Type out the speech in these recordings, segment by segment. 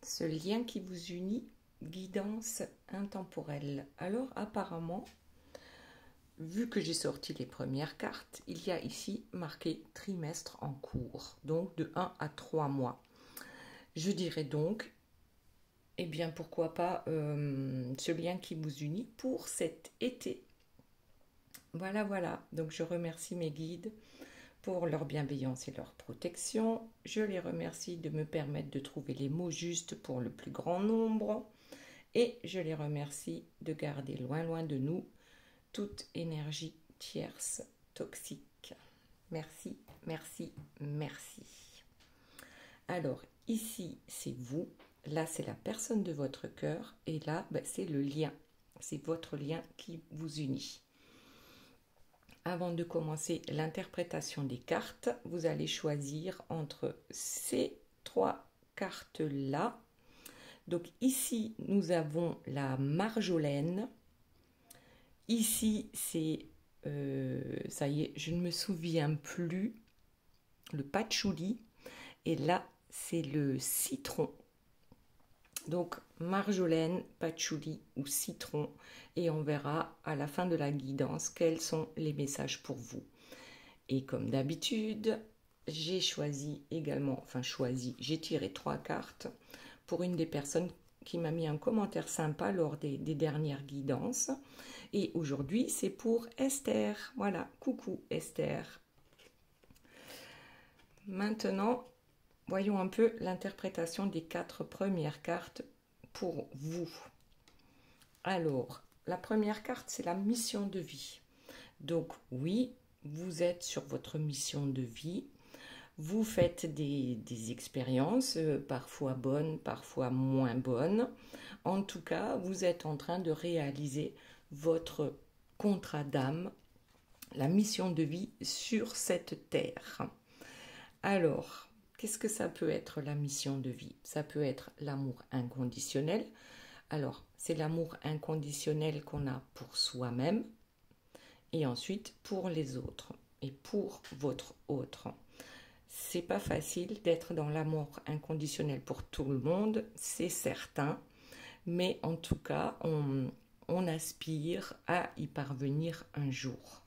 ce lien qui vous unit, guidance intemporelle. Alors apparemment, vu que j'ai sorti les premières cartes, il y a ici marqué trimestre en cours, donc de 1 à 3 mois. Je dirais donc, eh bien pourquoi pas ce lien qui vous unit pour cet été. Voilà, voilà. Donc je remercie mes guides pour leur bienveillance et leur protection. Je les remercie de me permettre de trouver les mots justes pour le plus grand nombre. Et je les remercie de garder loin, loin de nous toute énergie tierce toxique. Merci, merci, merci. Alors, ici, c'est vous. Là, c'est la personne de votre cœur. Et là, c'est le lien. C'est votre lien qui vous unit. Avant de commencer l'interprétation des cartes, vous allez choisir entre ces 3 cartes-là. Donc ici, nous avons la marjolaine. Ici, c'est, ça y est, je ne me souviens plus, le patchouli. Et là, c'est le citron. Donc, marjolaine, patchouli ou citron. Et on verra à la fin de la guidance quels sont les messages pour vous. Et comme d'habitude, j'ai choisi également, j'ai tiré 3 cartes pour une des personnes qui m'a mis un commentaire sympa lors des dernières guidances. Et aujourd'hui, c'est pour Esther. Voilà, coucou Esther. Maintenant, voyons un peu l'interprétation des 4 premières cartes pour vous. Alors, la première carte, c'est la mission de vie. Donc oui, vous êtes sur votre mission de vie. Vous faites des expériences, parfois bonnes, parfois moins bonnes. En tout cas, vous êtes en train de réaliser votre contrat d'âme, la mission de vie sur cette terre. Alors, qu'est-ce que ça peut être la mission de vie? Ça peut être l'amour inconditionnel. Alors, c'est l'amour inconditionnel qu'on a pour soi-même et ensuite pour les autres et pour votre autre. C'est pas facile d'être dans l'amour inconditionnel pour tout le monde, c'est certain, mais en tout cas, on aspire à y parvenir un jour.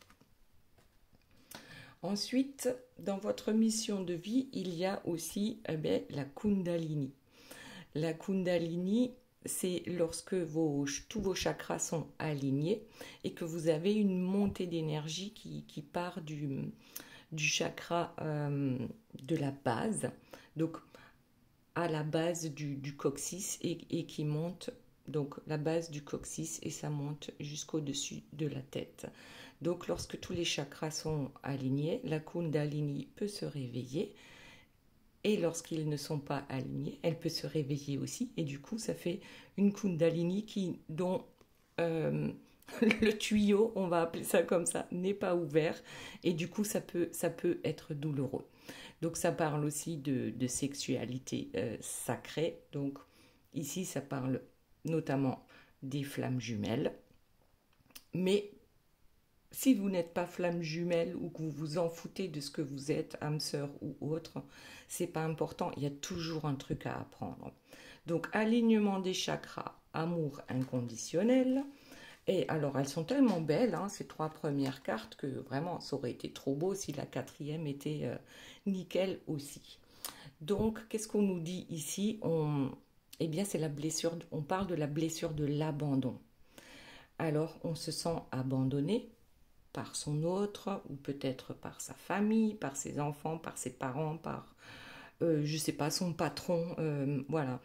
Ensuite, dans votre mission de vie, il y a aussi la Kundalini. La Kundalini, c'est lorsque tous vos chakras sont alignés et que vous avez une montée d'énergie qui part du chakra de la base, donc à la base du coccyx et qui monte, donc la base du coccyx et ça monte jusqu'au-dessus de la tête. Donc lorsque tous les chakras sont alignés, la Kundalini peut se réveiller et lorsqu'ils ne sont pas alignés, elle peut se réveiller aussi et du coup ça fait une Kundalini dont le tuyau, on va appeler ça comme ça, n'est pas ouvert et du coup ça peut être douloureux. Donc ça parle aussi de sexualité sacrée. Donc ici ça parle notamment des flammes jumelles. Mais si vous n'êtes pas flamme jumelle ou que vous vous en foutez de ce que vous êtes, âme sœur ou autre, c'est pas important, il y a toujours un truc à apprendre. Donc alignement des chakras, amour inconditionnel. Et alors, elles sont tellement belles, hein, ces 3 premières cartes, que vraiment, ça aurait été trop beau si la 4e était nickel aussi. Donc, qu'est-ce qu'on nous dit ici? Eh bien, c'est la blessure, on parle de la blessure de l'abandon. Alors, on se sent abandonné par son autre, ou peut-être par sa famille, par ses enfants, par ses parents, par, je sais pas, son patron, voilà.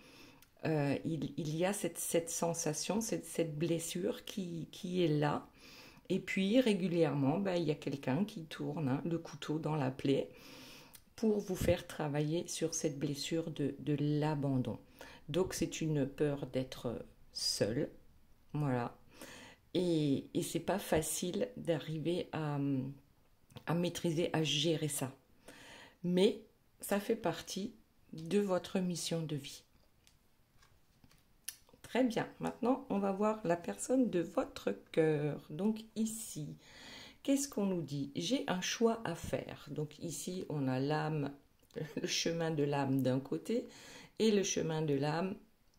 Il y a cette sensation, cette blessure qui est là. Et puis régulièrement, il y a quelqu'un qui tourne le couteau dans la plaie pour vous faire travailler sur cette blessure de l'abandon. Donc c'est une peur d'être seul, voilà. Et c'est pas facile d'arriver à maîtriser, à gérer ça. Mais ça fait partie de votre mission de vie. Très bien, maintenant on va voir la personne de votre cœur. Donc ici, qu'est-ce qu'on nous dit? J'ai un choix à faire. Donc ici, on a l'âme, le chemin de l'âme d'un côté et le chemin de l'âme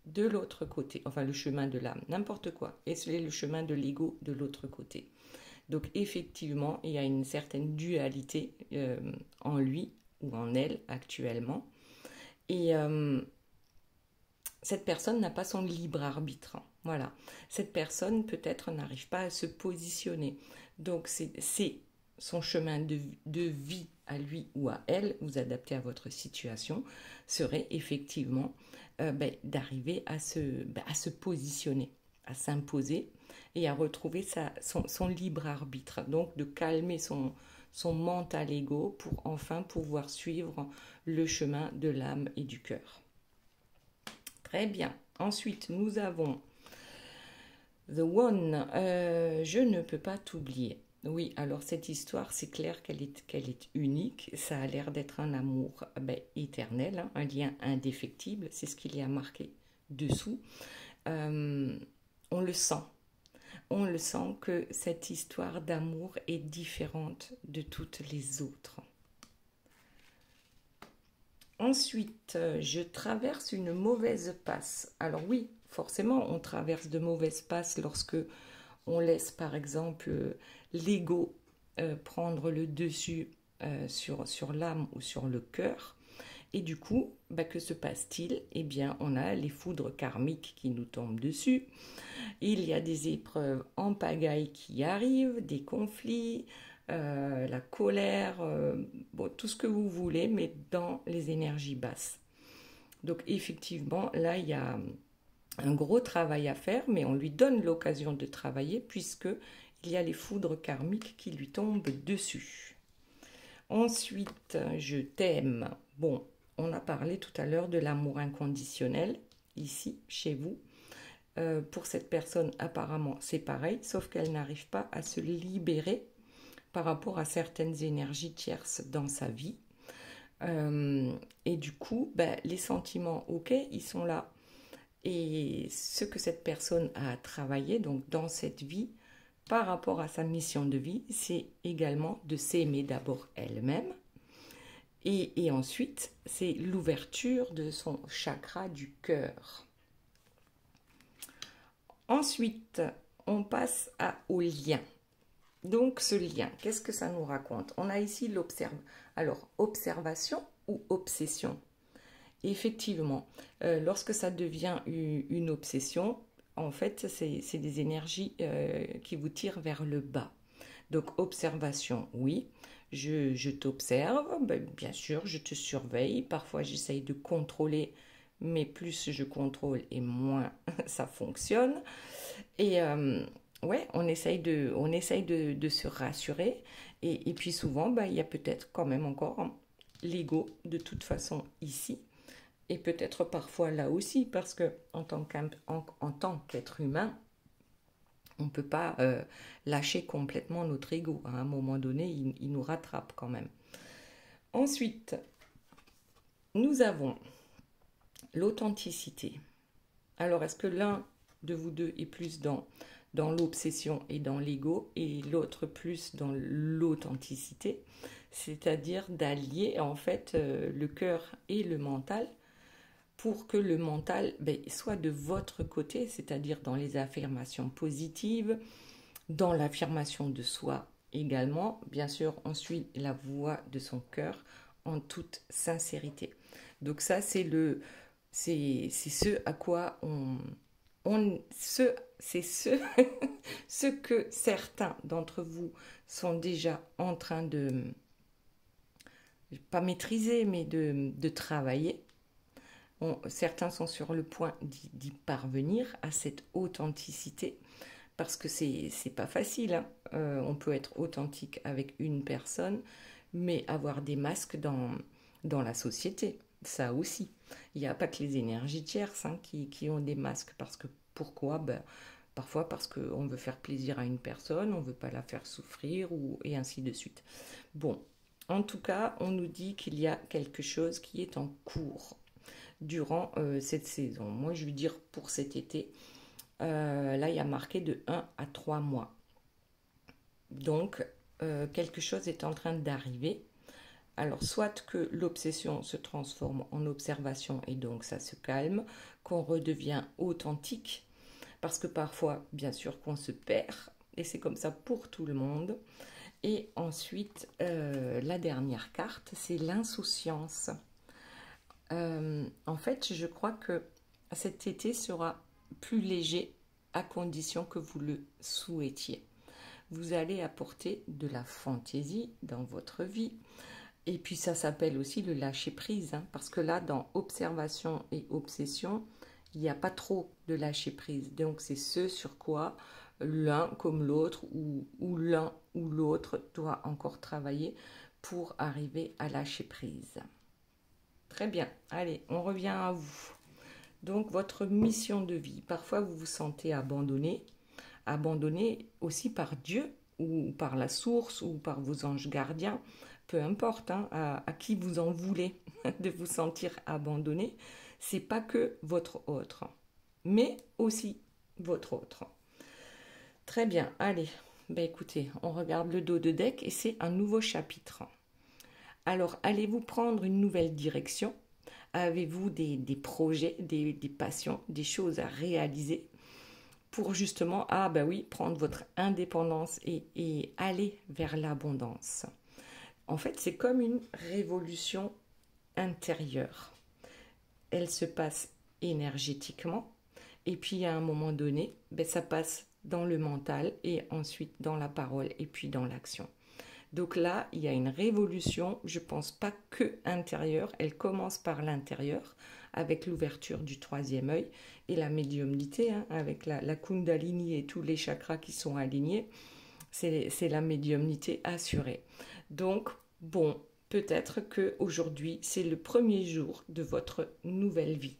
de l'autre côté, enfin le chemin de l'âme, n'importe quoi, et c'est le chemin de l'ego de l'autre côté. Donc effectivement, il y a une certaine dualité en lui ou en elle actuellement, et cette personne n'a pas son libre arbitre. Voilà, cette personne peut-être n'arrive pas à se positionner. Donc c'est son chemin de vie à lui ou à elle, vous adaptez à votre situation, serait effectivement d'arriver à se positionner, à s'imposer et à retrouver son libre arbitre. Donc de calmer son mental ego pour enfin pouvoir suivre le chemin de l'âme et du cœur. Très bien. Ensuite, nous avons The One. Je ne peux pas t'oublier. Oui, alors cette histoire, c'est clair qu'elle est unique. Ça a l'air d'être un amour éternel, hein, un lien indéfectible. C'est ce qu'il y a marqué dessous. On le sent. On le sent que cette histoire d'amour est différente de toutes les autres. Ensuite, je traverse une mauvaise passe. Alors oui, forcément, on traverse de mauvaises passes lorsque on laisse, par exemple, l'ego prendre le dessus sur l'âme ou sur le cœur. Et du coup, que se passe-t-il? Eh bien, on a les foudres karmiques qui nous tombent dessus. Il y a des épreuves en pagaille qui arrivent, des conflits, la colère, tout ce que vous voulez, mais dans les énergies basses. Donc effectivement, là, il y a un gros travail à faire, mais on lui donne l'occasion de travailler puisque il y a les foudres karmiques qui lui tombent dessus. Ensuite, je t'aime. Bon, on a parlé tout à l'heure de l'amour inconditionnel, ici, chez vous. Pour cette personne, apparemment, c'est pareil, sauf qu'elle n'arrive pas à se libérer par rapport à certaines énergies tierces dans sa vie. Et du coup, les sentiments, ok, ils sont là. Et ce que cette personne a à travailler, donc dans cette vie, par rapport à sa mission de vie, c'est également de s'aimer d'abord elle-même. Et ensuite, c'est l'ouverture de son chakra du cœur. Ensuite, on passe au lien. Donc, ce lien, qu'est-ce que ça nous raconte? On a ici observation ou obsession. Et effectivement, lorsque ça devient une obsession, en fait, c'est des énergies qui vous tirent vers le bas. Donc, observation, oui. Je t'observe, bien sûr, je te surveille. Parfois, j'essaye de contrôler, mais plus je contrôle et moins ça fonctionne. Et ouais, on essaye de se rassurer. Et puis souvent, il y a peut-être quand même encore l'ego de toute façon ici. Et peut-être parfois là aussi, parce que en tant qu'être humain, on ne peut pas lâcher complètement notre ego. À un moment donné, il nous rattrape quand même. Ensuite, nous avons l'authenticité. Alors, est-ce que l'un de vous deux est plus dans l'obsession et dans l'ego, et l'autre plus dans l'authenticité, c'est-à-dire d'allier en fait le cœur et le mental pour que le mental soit de votre côté, c'est-à-dire dans les affirmations positives, dans l'affirmation de soi également. Bien sûr, on suit la voix de son cœur en toute sincérité. Donc ça, c'est ce à quoi c'est ce que certains d'entre vous sont déjà en train de, pas maîtriser, mais de travailler. Certains sont sur le point d'y parvenir à cette authenticité, parce que c'est pas facile, hein. On peut être authentique avec une personne, mais avoir des masques dans la société, ça aussi. Il n'y a pas que les énergies tierces qui ont des masques. Pourquoi? Parfois parce qu'on veut faire plaisir à une personne, on ne veut pas la faire souffrir, et ainsi de suite. Bon, en tout cas, on nous dit qu'il y a quelque chose qui est en cours durant cette saison. Moi, je veux dire pour cet été, là, il y a marqué de 1 à 3 mois. Donc, quelque chose est en train d'arriver Alors, soit que l'obsession se transforme en observation et donc ça se calme, qu'on redevient authentique, parce que parfois, bien sûr, qu'on se perd, et c'est comme ça pour tout le monde. Et ensuite, la dernière carte, c'est l'insouciance. En fait, je crois que cet été sera plus léger à condition que vous le souhaitiez. Vous allez apporter de la fantaisie dans votre vie. Et puis ça s'appelle aussi le lâcher prise, hein, parce que là, dans observation et obsession, il n'y a pas trop de lâcher prise. Donc c'est ce sur quoi l'un comme l'autre ou l'un ou l'autre doit encore travailler pour arriver à lâcher prise. Très bien, allez, on revient à vous. Donc votre mission de vie, parfois vous vous sentez abandonné, abandonné aussi par Dieu ou par la source ou par vos anges gardiens, peu importe hein, à qui vous en voulez de vous sentir abandonné, c'est pas que votre autre, mais aussi votre autre. Très bien, allez, ben écoutez, on regarde le dos de deck et c'est un nouveau chapitre. Alors, allez-vous prendre une nouvelle direction? Avez-vous des projets, des passions, des choses à réaliser pour justement, ah ben oui, prendre votre indépendance et aller vers l'abondance? En fait, c'est comme une révolution intérieure. Elle se passe énergétiquement et puis à un moment donné, ben, ça passe dans le mental et ensuite dans la parole et puis dans l'action. Donc là, il y a une révolution, je ne pense pas que intérieure, elle commence par l'intérieur avec l'ouverture du troisième œil et la médiumnité, hein, avec la Kundalini et tous les chakras qui sont alignés, c'est la médiumnité assurée. Donc, bon, peut-être qu'aujourd'hui, c'est le premier jour de votre nouvelle vie.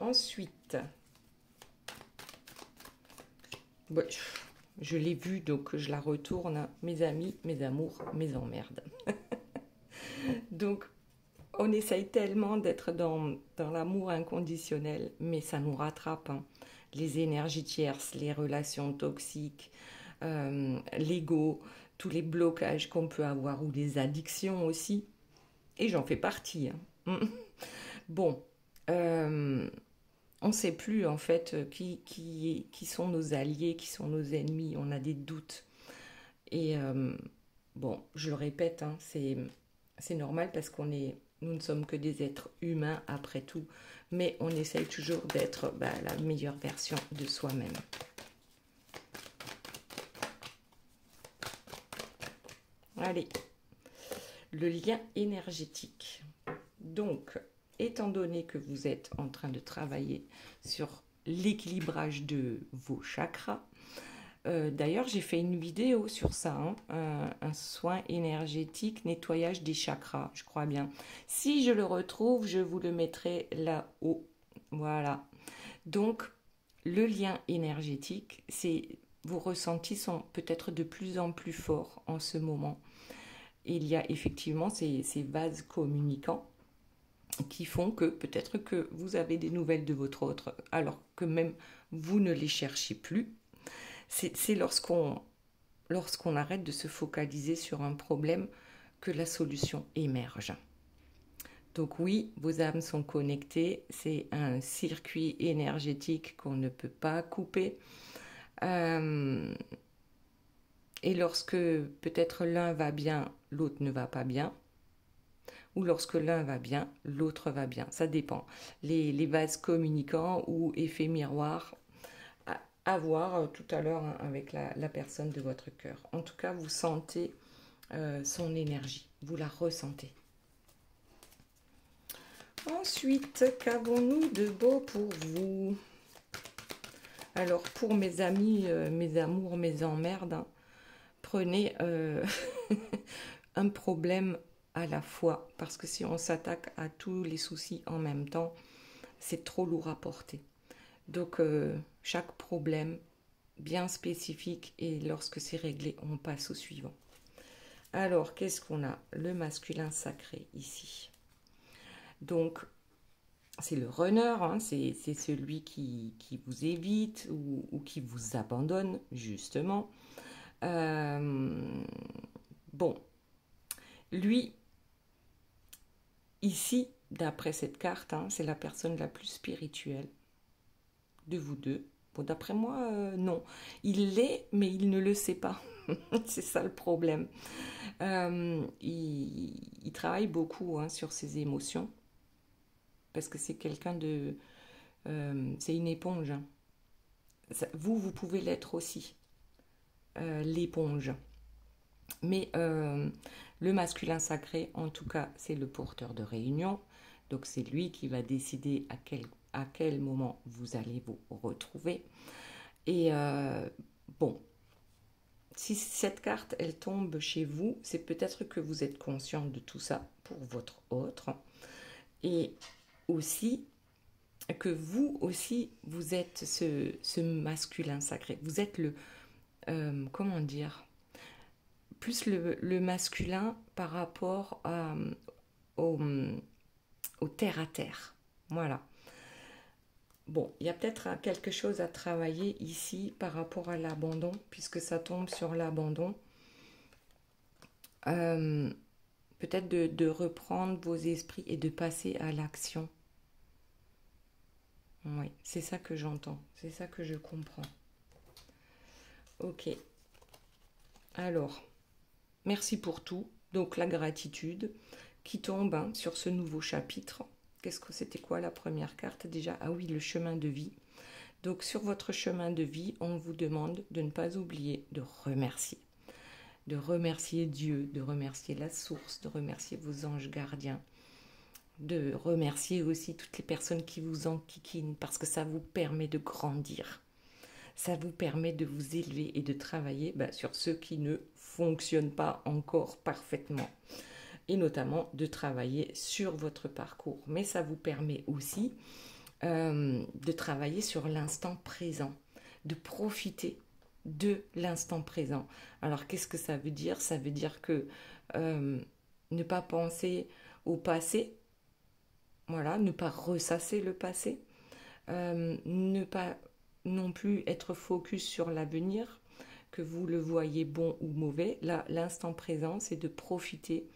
Ensuite, ouais, je l'ai vue, donc je la retourne. Mes amis, mes amours, mes emmerdes. Donc, on essaye tellement d'être dans l'amour inconditionnel, mais ça nous rattrape. Hein. Les énergies tierces, les relations toxiques, l'ego, tous les blocages qu'on peut avoir ou les addictions aussi. Et j'en fais partie. Hein. Bon, on ne sait plus en fait qui sont nos alliés, qui sont nos ennemis. On a des doutes. Et bon, je le répète, hein, c'est normal parce nous ne sommes que des êtres humains après tout. Mais on essaye toujours d'être la meilleure version de soi-même. Allez, le lien énergétique. Donc, étant donné que vous êtes en train de travailler sur l'équilibrage de vos chakras, d'ailleurs, j'ai fait une vidéo sur ça, hein, un soin énergétique, nettoyage des chakras, je crois bien. Si je le retrouve, je vous le mettrai là-haut. Voilà. Donc, le lien énergétique, vos ressentis sont peut-être de plus en plus forts en ce moment. Il y a effectivement ces vases communicants qui font que peut-être que vous avez des nouvelles de votre autre, alors que même vous ne les cherchez plus. C'est lorsqu'on arrête de se focaliser sur un problème que la solution émerge. Donc oui, vos âmes sont connectées, c'est un circuit énergétique qu'on ne peut pas couper. Et lorsque peut-être l'un va bien, l'autre ne va pas bien, ou lorsque l'un va bien, l'autre va bien, ça dépend. Les vases communicants ou effets miroirs, à voir tout à l'heure hein, avec la personne de votre cœur. En tout cas, vous sentez son énergie, vous la ressentez. Ensuite, qu'avons-nous de beau pour vous? Alors, pour mes amis, mes amours, mes emmerdes, hein, prenez un problème à la fois, parce que si on s'attaque à tous les soucis en même temps, c'est trop lourd à porter. Donc, chaque problème bien spécifique et lorsque c'est réglé, on passe au suivant. Alors, qu'est-ce qu'on a? Le masculin sacré ici. Donc, c'est le runner, hein, c'est celui qui vous évite ou qui vous abandonne, justement. Bon, Lui, ici, d'après cette carte, hein, c'est la personne la plus spirituelle de vous deux. Bon, d'après moi, non. Il l'est, mais il ne le sait pas. C'est ça le problème. Il travaille beaucoup hein, sur ses émotions, parce que c'est quelqu'un de... c'est une éponge. Hein. Vous pouvez l'être aussi, l'éponge. Mais le masculin sacré, en tout cas, c'est le porteur de réunion. Donc c'est lui qui va décider à quel moment vous allez vous retrouver. Et bon, si cette carte, elle tombe chez vous, c'est peut-être que vous êtes conscient de tout ça pour votre autre. Et aussi que vous aussi, vous êtes ce masculin sacré. Vous êtes le... comment dire plus le masculin par rapport au, au terre à terre. Voilà. Bon, il y a peut-être quelque chose à travailler ici par rapport à l'abandon, puisque ça tombe sur l'abandon. Peut-être de reprendre vos esprits et de passer à l'action. Oui, c'est ça que j'entends, c'est ça que je comprends. Ok. Alors, merci pour tout. Donc la gratitude qui tombe hein, sur ce nouveau chapitre. Qu'est-ce que c'était quoi la première carte déjà? Ah oui, le chemin de vie. Donc sur votre chemin de vie, on vous demande de ne pas oublier de remercier. De remercier Dieu, de remercier la source, de remercier vos anges gardiens, de remercier aussi toutes les personnes qui vous enquiquinent parce que ça vous permet de grandir. Ça vous permet de vous élever et de travailler sur ceux qui ne fonctionnent pas encore parfaitement. Et notamment de travailler sur votre parcours. Mais ça vous permet aussi de travailler sur l'instant présent, de profiter de l'instant présent. Alors qu'est-ce que ça veut dire? Ça veut dire que ne pas penser au passé, voilà, ne pas ressasser le passé, ne pas non plus être focus sur l'avenir, que vous le voyez bon ou mauvais. Là, l'instant présent, c'est de profiter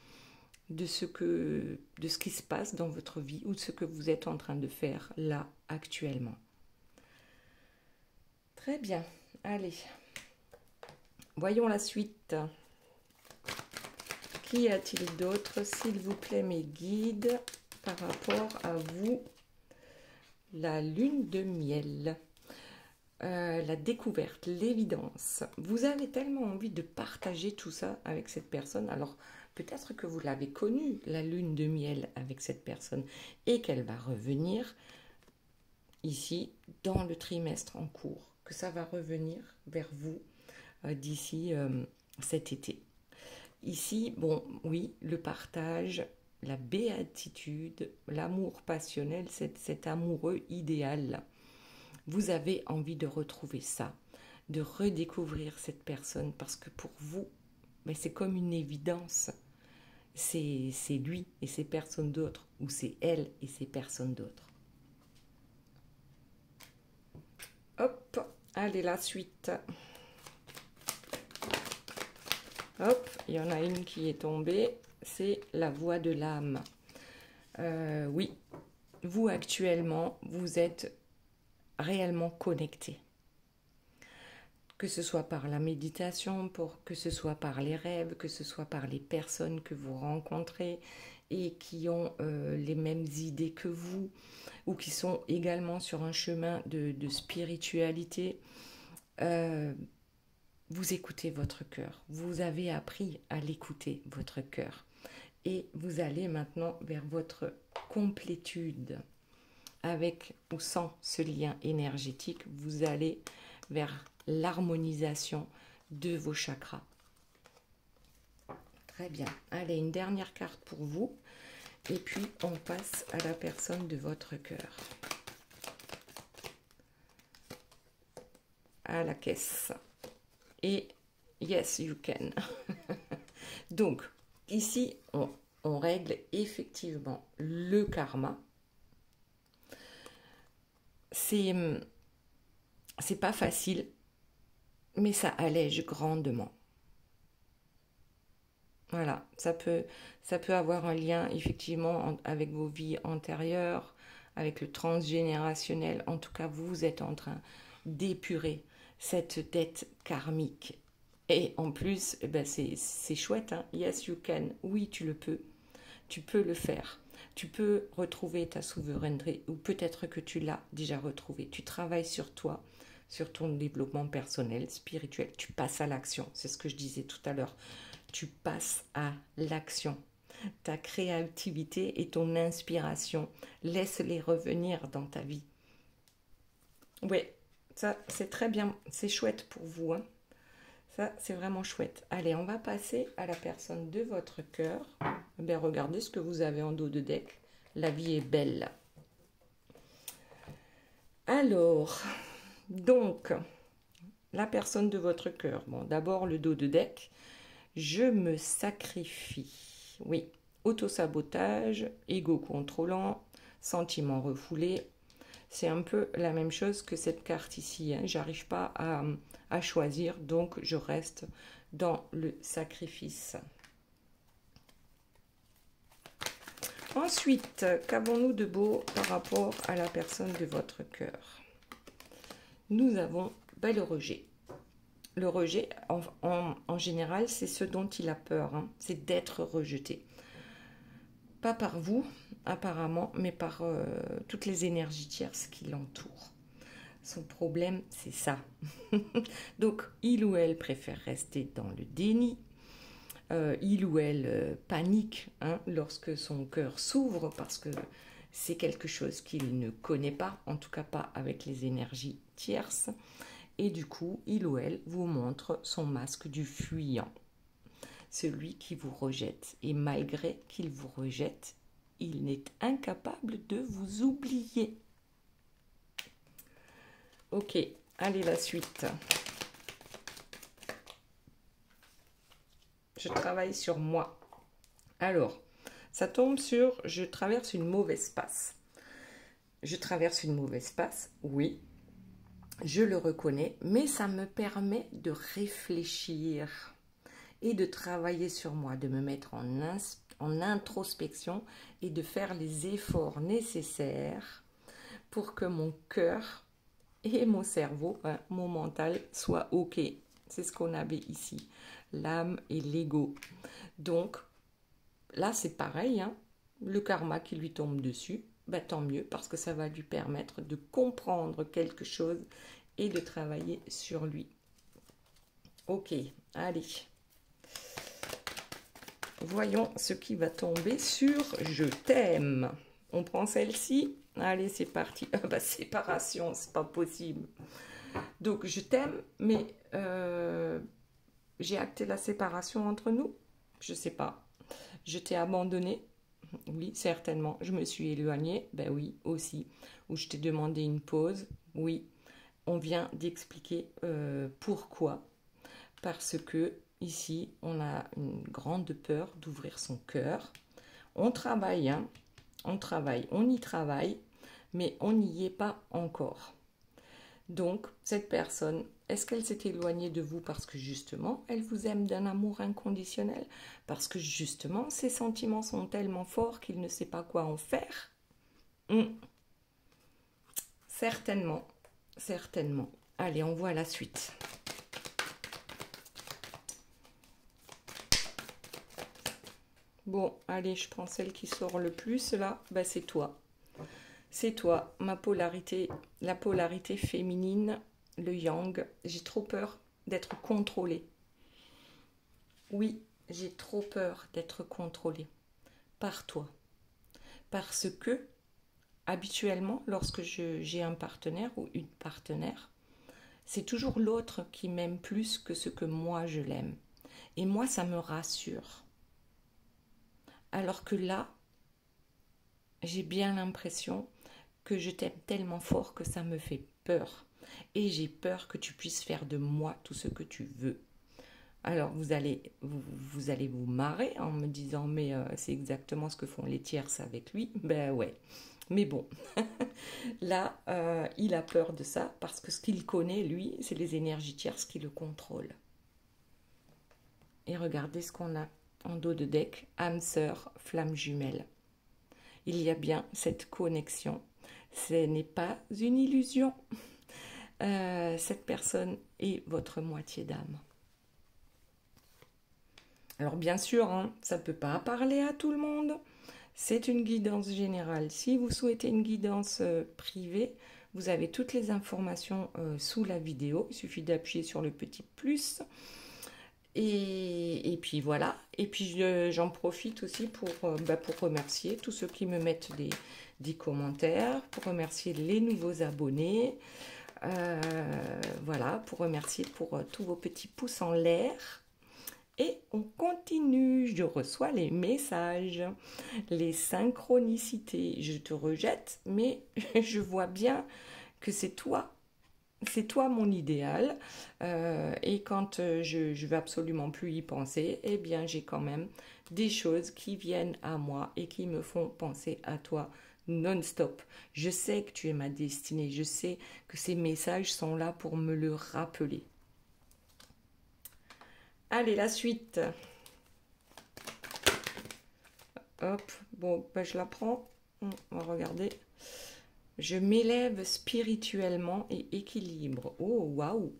de ce qui se passe dans votre vie ou de ce que vous êtes en train de faire là actuellement. Très bien, allez. Voyons la suite. Qui a-t-il d'autre, s'il vous plaît, mes guides, par rapport à vous? La lune de miel. La découverte, l'évidence. Vous avez tellement envie de partager tout ça avec cette personne. Alors, peut-être que vous l'avez connue, la lune de miel avec cette personne, et qu'elle va revenir ici dans le trimestre en cours, que ça va revenir vers vous d'ici cet été. Ici, bon, oui, le partage, la béatitude, l'amour passionnel, cet amoureux idéal. Vous avez envie de retrouver ça, de redécouvrir cette personne, parce que pour vous, c'est comme une évidence. C'est lui et c'est personne d'autre, ou c'est elle et c'est personne d'autre. Hop, allez, la suite. Hop, il y en a une qui est tombée, c'est la voix de l'âme. Oui, vous actuellement, vous êtes réellement connecté. Que ce soit par la méditation, que ce soit par les rêves, que ce soit par les personnes que vous rencontrez et qui ont les mêmes idées que vous ou qui sont également sur un chemin de spiritualité. Vous écoutez votre cœur. Vous avez appris à l'écouter, votre cœur. Et vous allez maintenant vers votre complétude. Avec ou sans ce lien énergétique, vous allez vers l'harmonisation de vos chakras. Très bien. Allez, une dernière carte pour vous. Et puis, on passe à la personne de votre cœur. À la caisse. Et yes, you can. Donc, ici, on règle effectivement le karma. C'est pas facile, mais ça allège grandement. Voilà, ça peut avoir un lien effectivement avec vos vies antérieures, avec le transgénérationnel. En tout cas, vous êtes en train d'épurer cette dette karmique. Et en plus, eh ben c'est chouette, hein. Yes, you can. Oui, tu le peux. Tu peux le faire. Tu peux retrouver ta souveraineté, ou peut-être que tu l'as déjà retrouvée. Tu travailles sur toi, sur ton développement personnel, spirituel. Tu passes à l'action. C'est ce que je disais tout à l'heure. Tu passes à l'action. Ta créativité et ton inspiration, laisse-les revenir dans ta vie. Oui, ça c'est très bien, c'est chouette pour vous, hein. Ça c'est vraiment chouette. Allez, on va passer à la personne de votre cœur. Ben, regardez ce que vous avez en dos de deck. La vie est belle. Alors, donc, la personne de votre cœur. Bon, d'abord le dos de deck. Je me sacrifie. Oui, autosabotage, ego contrôlant, sentiment refoulé. C'est un peu la même chose que cette carte ici, hein. J'arrive pas à choisir, donc je reste dans le sacrifice. Ensuite, qu'avons-nous de beau par rapport à la personne de votre cœur? Nous avons le rejet. Le rejet, en général, c'est ce dont il a peur, hein. C'est d'être rejeté. Pas par vous, apparemment, mais par toutes les énergies tierces qui l'entourent. Son problème, c'est ça. Donc, il ou elle préfère rester dans le déni. Il ou elle panique, hein, lorsque son cœur s'ouvre parce que c'est quelque chose qu'il ne connaît pas, en tout cas pas avec les énergies tierces. Et du coup, il ou elle vous montre son masque du fuyant. Celui qui vous rejette. Et malgré qu'il vous rejette, il n'est incapable de vous oublier. Ok, allez la suite. Je travaille sur moi. Alors, ça tombe sur je traverse une mauvaise passe. Je traverse une mauvaise passe, oui. Je le reconnais, mais ça me permet de réfléchir et de travailler sur moi, de me mettre en introspection et de faire les efforts nécessaires pour que mon cœur et mon cerveau, hein, mon mental, soient OK. C'est ce qu'on avait ici, l'âme et l'ego. Donc, là, c'est pareil, hein, le karma qui lui tombe dessus, ben, tant mieux, parce que ça va lui permettre de comprendre quelque chose et de travailler sur lui. Ok, allez. Voyons ce qui va tomber sur « Je t'aime ». On prend celle-ci. Allez, c'est parti. Ah bah, séparation, c'est pas possible. Donc, je t'aime, mais j'ai acté la séparation entre nous. Je sais pas. Je t'ai abandonné. Oui, certainement. Je me suis éloignée. Ben oui, aussi. Ou je t'ai demandé une pause. Oui. On vient d'expliquer pourquoi. Parce que ici, on a une grande peur d'ouvrir son cœur. On travaille, hein. On travaille, on y travaille, mais on n'y est pas encore. Donc, cette personne, est-ce qu'elle s'est éloignée de vous parce que justement, elle vous aime d'un amour inconditionnel? Parce que justement, ses sentiments sont tellement forts qu'il ne sait pas quoi en faire? Certainement, certainement. Allez, on voit la suite. Bon, allez, je prends celle qui sort le plus, là. Ben, c'est toi. C'est toi, ma polarité, la polarité féminine, le yang. J'ai trop peur d'être contrôlée. Oui, j'ai trop peur d'être contrôlée par toi. Parce que, habituellement, lorsque j'ai un partenaire ou une partenaire, c'est toujours l'autre qui m'aime plus que ce que moi je l'aime. Et moi, ça me rassure. Alors que là, j'ai bien l'impression que je t'aime tellement fort que ça me fait peur. Et j'ai peur que tu puisses faire de moi tout ce que tu veux. Alors, vous allez vous marrer en me disant « Mais c'est exactement ce que font les tierces avec lui. » Ben ouais. Mais bon, là, il a peur de ça parce que ce qu'il connaît, lui, c'est les énergies tierces qui le contrôlent. Et regardez ce qu'on a en dos de deck, âme sœur, flamme jumelle. Il y a bien cette connexion. Ce n'est pas une illusion. Cette personne est votre moitié d'âme. Alors bien sûr, hein, ça ne peut pas parler à tout le monde. C'est une guidance générale. Si vous souhaitez une guidance privée, vous avez toutes les informations sous la vidéo. Il suffit d'appuyer sur le petit plus. Et puis voilà. Et puis j'en profite aussi pour remercier tous ceux qui me mettent des commentaires, pour remercier les nouveaux abonnés. Voilà, pour remercier pour tous vos petits pouces en l'air. Et on continue, je reçois les messages, les synchronicités. Je te rejette, mais je vois bien que c'est toi mon idéal. Et quand je veux absolument plus y penser, eh bien j'ai quand même des choses qui viennent à moi et qui me font penser à toi non-stop. Je sais que tu es ma destinée, je sais que ces messages sont là pour me le rappeler. Allez, la suite. Hop, bon, ben je la prends. On va regarder. Je m'élève spirituellement et équilibre. Oh, waouh!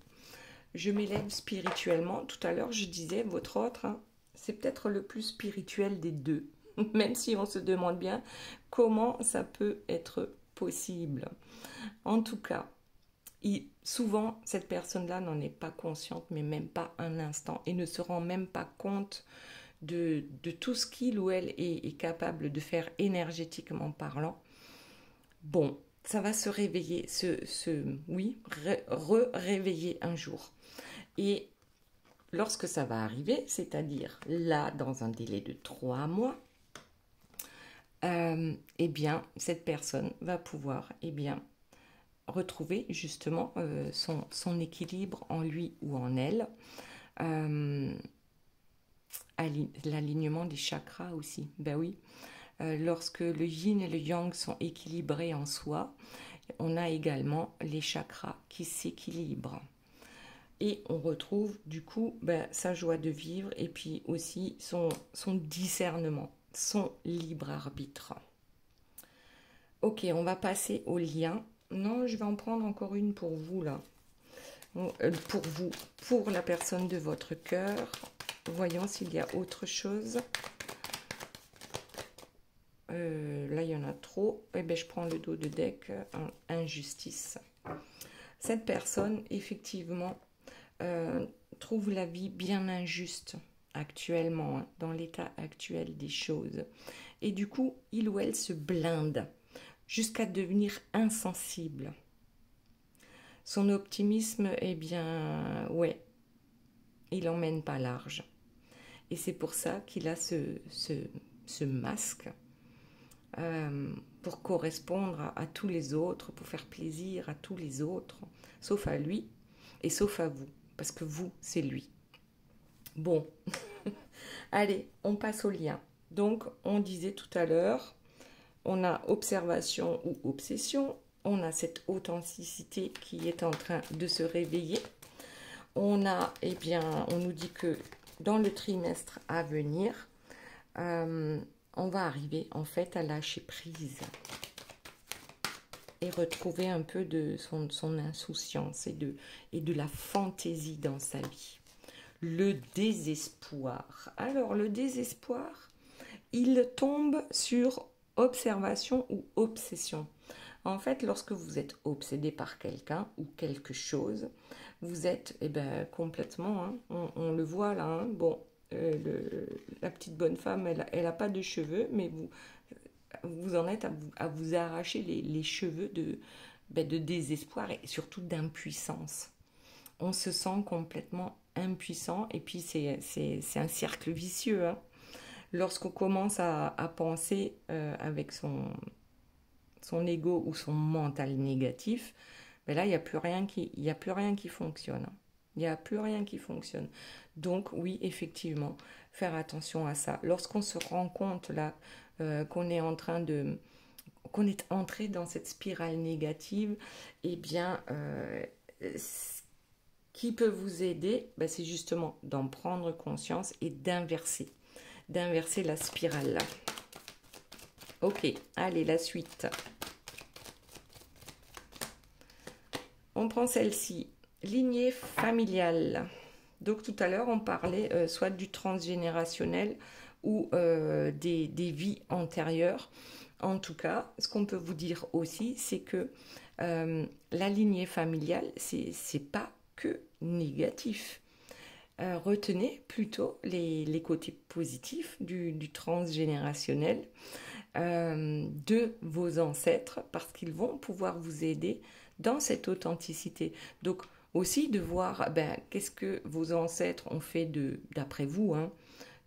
Je m'élève spirituellement. Tout à l'heure, je disais, votre autre, hein, c'est peut-être le plus spirituel des deux. Même si on se demande bien comment ça peut être possible. En tout cas, souvent, cette personne-là n'en est pas consciente, mais même pas un instant, et ne se rend même pas compte de tout ce qu'il ou elle est capable de faire énergétiquement parlant. Bon, ça va se réveiller, réveiller un jour. Et lorsque ça va arriver, c'est-à-dire là, dans un délai de 3 mois, eh bien, cette personne va pouvoir, retrouver justement son équilibre en lui ou en elle. L'alignement des chakras aussi, ben oui. Lorsque le yin et le yang sont équilibrés en soi, on a également les chakras qui s'équilibrent. Et on retrouve du coup sa joie de vivre et puis aussi son discernement, son libre arbitre. Ok, on va passer au lien. Non, je vais en prendre encore une pour vous là. Pour vous, pour la personne de votre cœur. Voyons s'il y a autre chose. Là, il y en a trop. Eh bien, je prends le dos de deck, injustice. Cette personne, effectivement, trouve la vie bien injuste actuellement, hein, dans l'état actuel des choses. Et du coup, il ou elle se blinde jusqu'à devenir insensible. Son optimisme, eh bien, ouais, il n'emmène pas large. Et c'est pour ça qu'il a ce masque pour correspondre à tous les autres, pour faire plaisir à tous les autres, sauf à lui et sauf à vous, parce que vous, c'est lui. Bon, allez, on passe au lien. Donc, on disait tout à l'heure, on a observation ou obsession, on a cette authenticité qui est en train de se réveiller. On a, eh bien, on nous dit que dans le trimestre à venir, on va arriver en fait à lâcher prise et retrouver un peu de son insouciance et de la fantaisie dans sa vie. Le désespoir. Alors, le désespoir, il tombe sur observation ou obsession. En fait, lorsque vous êtes obsédé par quelqu'un ou quelque chose, vous êtes complètement, hein, on le voit là, hein, bon, la petite bonne femme, elle n'a pas de cheveux, mais vous en êtes à vous arracher les cheveux de désespoir et surtout d'impuissance. On se sent complètement impuissant et puis c'est un cercle vicieux. Hein. Lorsqu'on commence à penser avec son ego ou son mental négatif, là, il n'y a plus rien qui fonctionne. Il n'y a plus rien qui fonctionne. Donc, oui, effectivement, faire attention à ça. Lorsqu'on se rend compte là qu'on est entré dans cette spirale négative, eh bien, ce qui peut vous aider, c'est justement d'en prendre conscience et d'inverser. d'inverser la spirale. Ok, allez, la suite. On prend celle-ci, lignée familiale. Donc tout à l'heure, on parlait soit du transgénérationnel ou des vies antérieures. En tout cas, ce qu'on peut vous dire aussi, c'est que la lignée familiale, c'est pas que négatif. Retenez plutôt les côtés positifs du transgénérationnel de vos ancêtres parce qu'ils vont pouvoir vous aider dans cette authenticité. Donc aussi de voir qu'est-ce que vos ancêtres ont fait d'après vous, hein,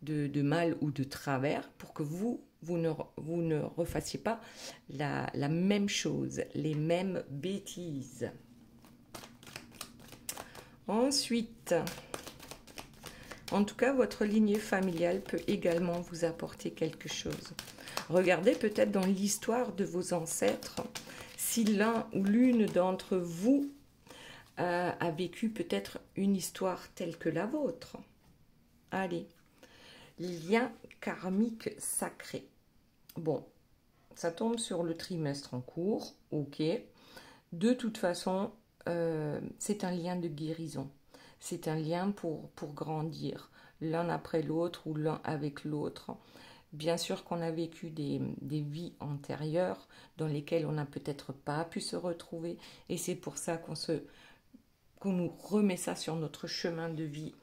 de mal ou de travers pour que vous ne refassiez pas la même chose, les mêmes bêtises. Ensuite, en tout cas, votre lignée familiale peut également vous apporter quelque chose. Regardez peut-être dans l'histoire de vos ancêtres si l'un ou l'une d'entre vous a vécu peut-être une histoire telle que la vôtre. Allez, lien karmique sacré. Bon, ça tombe sur le trimestre en cours, ok. De toute façon, c'est un lien de guérison. C'est un lien pour grandir, l'un après l'autre ou l'un avec l'autre. Bien sûr qu'on a vécu des vies antérieures dans lesquelles on n'a peut-être pas pu se retrouver et c'est pour ça qu'on nous remet ça sur notre chemin de vie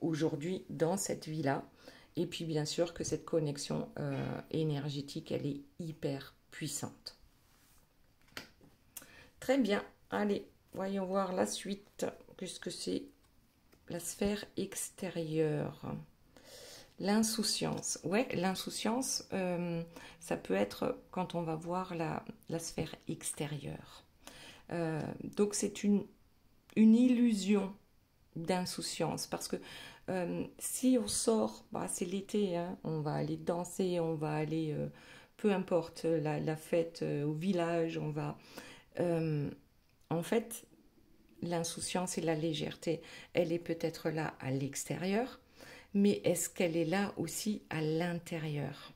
aujourd'hui dans cette vie-là. Et puis bien sûr que cette connexion énergétique, elle est hyper puissante. Très bien, allez, voyons voir la suite, puisque c'est la sphère extérieure. L'insouciance. Ouais, l'insouciance, ça peut être quand on va voir la sphère extérieure. Donc c'est une illusion d'insouciance parce que si on sort, c'est l'été, hein, on va aller danser, on va aller, peu importe, la fête au village, on va... en fait, l'insouciance et la légèreté, elle est peut-être là à l'extérieur, mais est-ce qu'elle est là aussi à l'intérieur?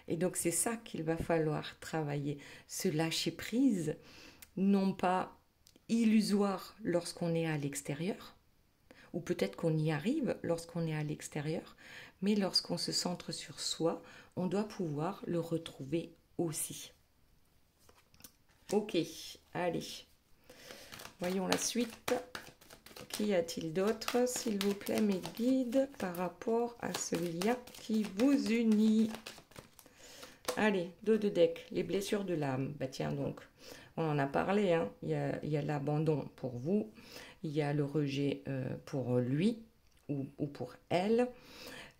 Et donc c'est ça qu'il va falloir travailler, se lâcher prise, non pas illusoire lorsqu'on est à l'extérieur, ou peut-être qu'on y arrive lorsqu'on est à l'extérieur, mais lorsqu'on se centre sur soi, on doit pouvoir le retrouver aussi. Ok, allez, voyons la suite. Qu'y a-t-il d'autre, s'il vous plaît, mes guides, par rapport à ce lien qui vous unit? Allez, dos de deck, les blessures de l'âme. Bah tiens donc, on en a parlé, hein. Il y a l'abandon pour vous, il y a le rejet pour lui ou pour elle.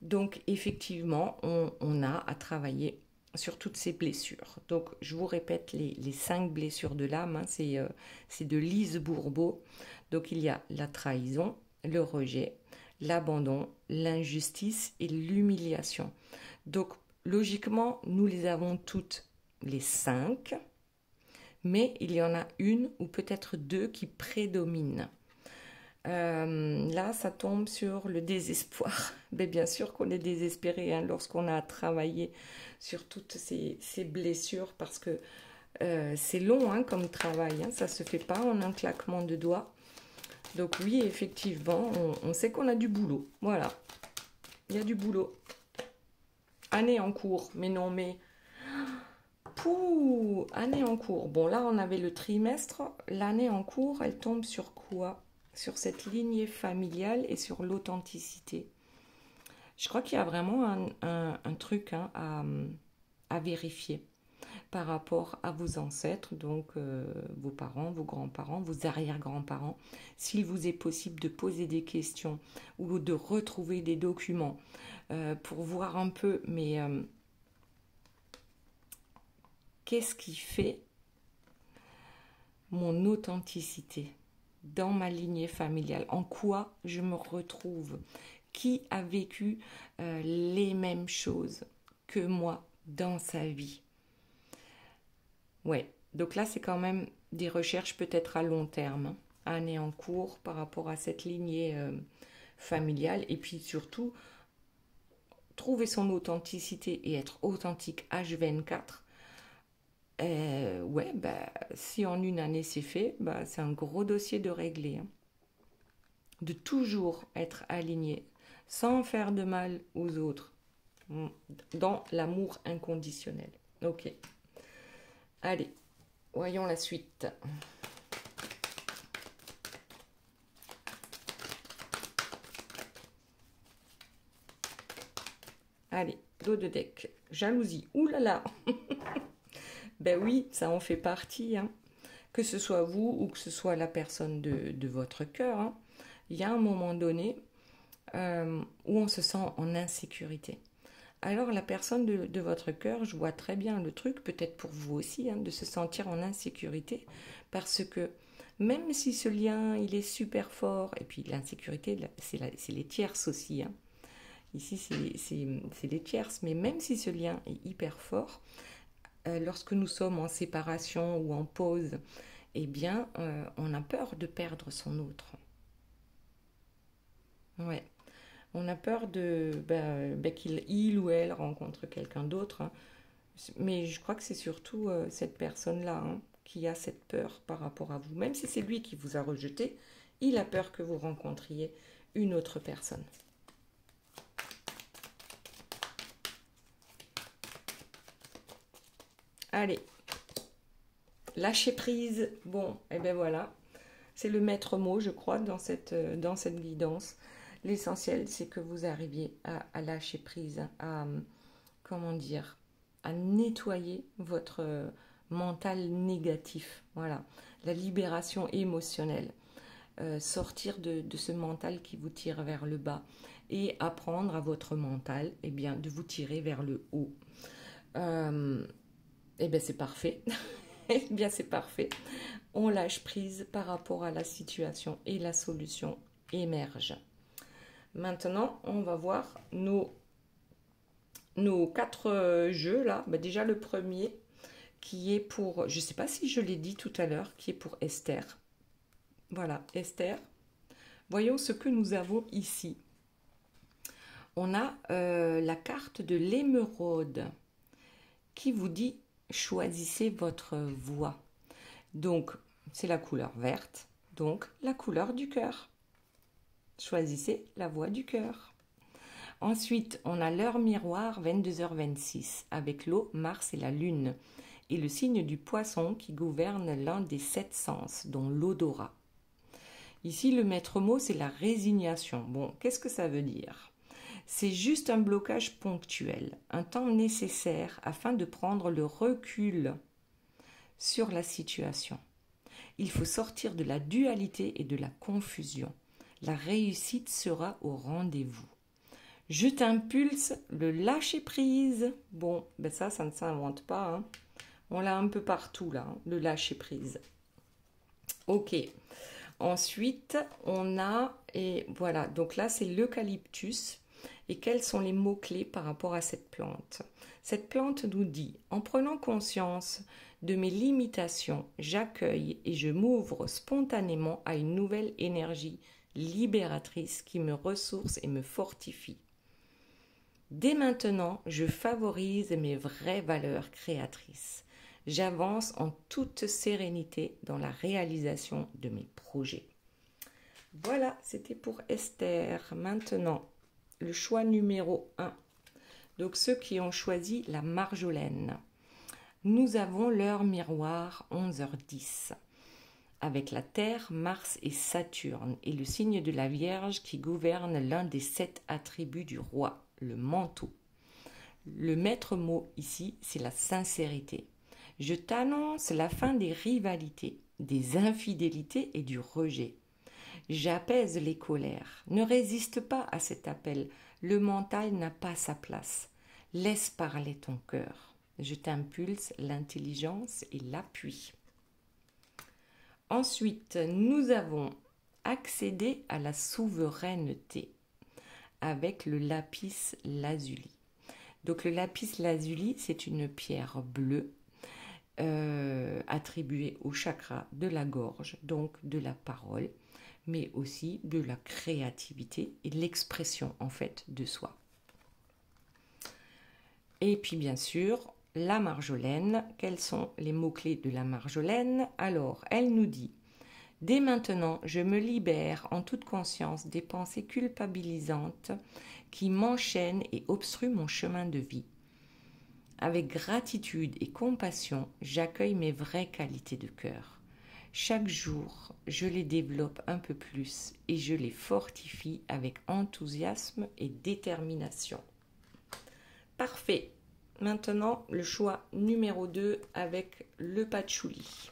Donc effectivement, on a à travailler sur toutes ces blessures. Donc je vous répète les 5 blessures de l'âme, hein. C'est de Lise Bourbeau. Donc il y a la trahison, le rejet, l'abandon, l'injustice et l'humiliation. Donc logiquement, nous les avons toutes les 5, mais il y en a une ou peut-être 2 qui prédominent. Là, ça tombe sur le désespoir. Mais bien sûr qu'on est désespéré, hein, lorsqu'on a travaillé sur toutes ces blessures parce que c'est long, hein, comme travail, hein, ça ne se fait pas en un claquement de doigts. Donc oui, effectivement, on sait qu'on a du boulot. Voilà, il y a du boulot. Année en cours, mais non, mais... Pouh, année en cours. Bon, là, on avait le trimestre. L'année en cours, elle tombe sur quoi? Sur cette lignée familiale et sur l'authenticité. Je crois qu'il y a vraiment un truc, hein, à vérifier par rapport à vos ancêtres, donc vos parents, vos grands-parents, vos arrière-grands-parents. S'il vous est possible de poser des questions ou de retrouver des documents pour voir un peu, mais qu'est-ce qui fait mon authenticité dans ma lignée familiale? En quoi je me retrouve? Qui a vécu les mêmes choses que moi dans sa vie? Ouais, donc là, c'est quand même des recherches peut-être à long terme, hein, année en cours par rapport à cette lignée familiale. Et puis surtout, trouver son authenticité et être authentique H24, ouais, bah, si en une année c'est fait, bah, c'est un gros dossier de régler, hein. De toujours être aligné, sans faire de mal aux autres, dans l'amour inconditionnel. Ok, allez, voyons la suite. Allez, dos de deck, jalousie, oulala. Ben oui, ça en fait partie, hein. Que ce soit vous ou que ce soit la personne de votre cœur, hein. Il y a un moment donné où on se sent en insécurité. Alors la personne de votre cœur, je vois très bien le truc, peut-être pour vous aussi, hein, de se sentir en insécurité, parce que même si ce lien, il est super fort, et puis l'insécurité, c'est les tierces aussi, hein. Ici, c'est les tierces, mais même si ce lien est hyper fort, lorsque nous sommes en séparation ou en pause, eh bien, on a peur de perdre son autre. Ouais. On a peur qu'il ou elle rencontre quelqu'un d'autre, hein. Mais je crois que c'est surtout cette personne-là, hein, qui a cette peur par rapport à vous. Même si c'est lui qui vous a rejeté, il a peur que vous rencontriez une autre personne. Allez, lâcher prise. Bon, et ben voilà, c'est le maître mot, je crois, dans cette guidance. L'essentiel, c'est que vous arriviez à lâcher prise, à, comment dire, à nettoyer votre mental négatif. Voilà, la libération émotionnelle. Sortir de ce mental qui vous tire vers le bas et apprendre à votre mental, eh bien, de vous tirer vers le haut. Eh bien, c'est parfait. Eh bien, c'est parfait. On lâche prise par rapport à la situation et la solution émerge. Maintenant, on va voir nos 4 jeux là. Bah, déjà, le premier qui est pour, je ne sais pas si je l'ai dit tout à l'heure, qui est pour Esther. Voilà, Esther. Voyons ce que nous avons ici. On a la carte de l'émeraude qui vous dit choisissez votre voie. Donc, c'est la couleur verte, donc la couleur du cœur. Choisissez la voie du cœur. Ensuite, on a l'heure miroir 22h26 avec l'eau, Mars et la Lune et le signe du poisson qui gouverne l'un des 7 sens, dont l'odorat. Ici, le maître mot, c'est la résignation. Bon, qu'est-ce que ça veut dire ? C'est juste un blocage ponctuel, un temps nécessaire afin de prendre le recul sur la situation. Il faut sortir de la dualité et de la confusion. La réussite sera au rendez-vous. Je t'impulse le lâcher-prise. Bon, ben ça ne s'invente pas, hein. On l'a un peu partout là, hein, le lâcher-prise. Ok. Ensuite, on a, et voilà, donc là c'est l'eucalyptus. Et quels sont les mots-clés par rapport à cette plante ? Cette plante nous dit, en prenant conscience de mes limitations, j'accueille et je m'ouvre spontanément à une nouvelle énergie libératrice qui me ressource et me fortifie. Dès maintenant, je favorise mes vraies valeurs créatrices. J'avance en toute sérénité dans la réalisation de mes projets. Voilà, c'était pour Esther. Maintenant, le choix numéro 1. Donc ceux qui ont choisi la marjolaine. Nous avons l'heure miroir 11h10 avec la Terre, Mars et Saturne et le signe de la Vierge qui gouverne l'un des 7 attributs du roi, le manteau. Le maître mot ici, c'est la sincérité. Je t'annonce la fin des rivalités, des infidélités et du rejet. J'apaise les colères. Ne résiste pas à cet appel. Le mental n'a pas sa place. Laisse parler ton cœur. Je t'impulse l'intelligence et l'appui. Ensuite, nous avons accédé à la souveraineté avec le lapis lazuli. Donc le lapis lazuli, c'est une pierre bleue attribuée au chakra de la gorge, donc de la parole, mais aussi de la créativité et de l'expression en fait de soi. Et puis bien sûr, la marjolaine. Quels sont les mots-clés de la marjolaine? Alors, elle nous dit: dès maintenant, je me libère en toute conscience des pensées culpabilisantes qui m'enchaînent et obstruent mon chemin de vie. Avec gratitude et compassion, j'accueille mes vraies qualités de cœur. Chaque jour, je les développe un peu plus et je les fortifie avec enthousiasme et détermination. Parfait. Maintenant, le choix numéro 2 avec le patchouli.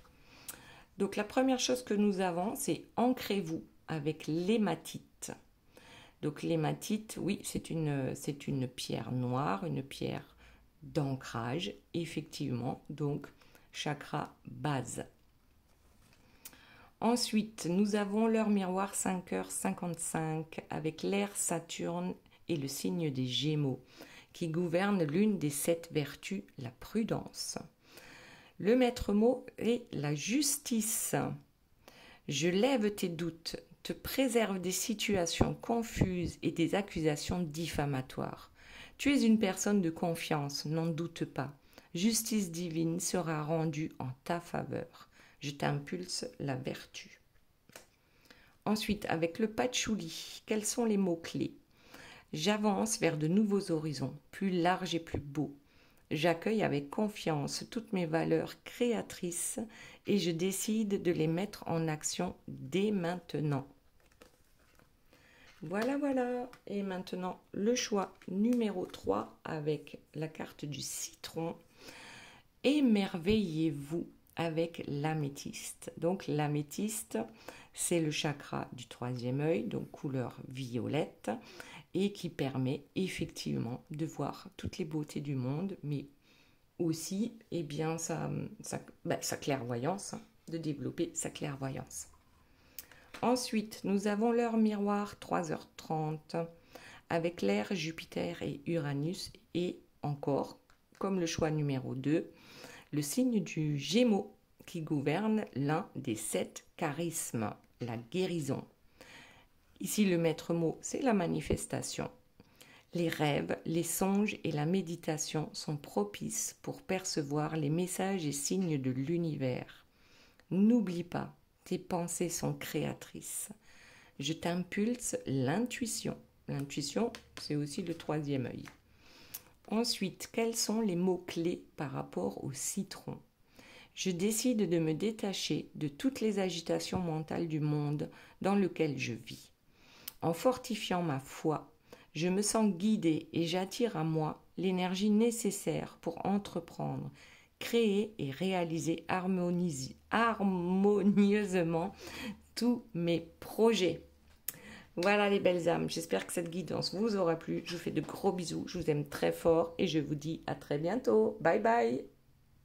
Donc la première chose que nous avons, c'est ancrez-vous avec l'hématite. Donc l'hématite, oui, c'est une pierre noire, une pierre d'ancrage, effectivement, donc chakra base. Ensuite, nous avons l'heure miroir 5h55 avec l'ère Saturne et le signe des Gémeaux qui gouverne l'une des 7 vertus, la prudence. Le maître mot est la justice. Je lève tes doutes, te préserve des situations confuses et des accusations diffamatoires. Tu es une personne de confiance, n'en doute pas. Justice divine sera rendue en ta faveur. Je t'impulse la vertu. Ensuite, avec le patchouli, quels sont les mots-clés? J'avance vers de nouveaux horizons, plus larges et plus beaux. J'accueille avec confiance toutes mes valeurs créatrices et je décide de les mettre en action dès maintenant. Voilà, voilà. Et maintenant, le choix numéro 3 avec la carte du citron. Émerveillez-vous avec l'améthyste. Donc l'améthyste, c'est le chakra du 3e œil, donc couleur violette, et qui permet effectivement de voir toutes les beautés du monde, mais aussi eh bien, sa clairvoyance, de développer sa clairvoyance. Ensuite, nous avons l'heure miroir 3h30 avec l'ère Jupiter et Uranus et encore, comme le choix numéro 2, le signe du Gémeaux qui gouverne l'un des 7 charismes, la guérison. Ici, le maître mot, c'est la manifestation. Les rêves, les songes et la méditation sont propices pour percevoir les messages et signes de l'univers. N'oublie pas, tes pensées sont créatrices. Je t'impulse l'intuition. L'intuition, c'est aussi le 3e œil. Ensuite, quels sont les mots-clés par rapport au citron? Je décide de me détacher de toutes les agitations mentales du monde dans lequel je vis. En fortifiant ma foi, je me sens guidée et j'attire à moi l'énergie nécessaire pour entreprendre, créer et réaliser harmonieusement tous mes projets. Voilà les belles âmes, j'espère que cette guidance vous aura plu. Je vous fais de gros bisous, je vous aime très fort et je vous dis à très bientôt. Bye bye.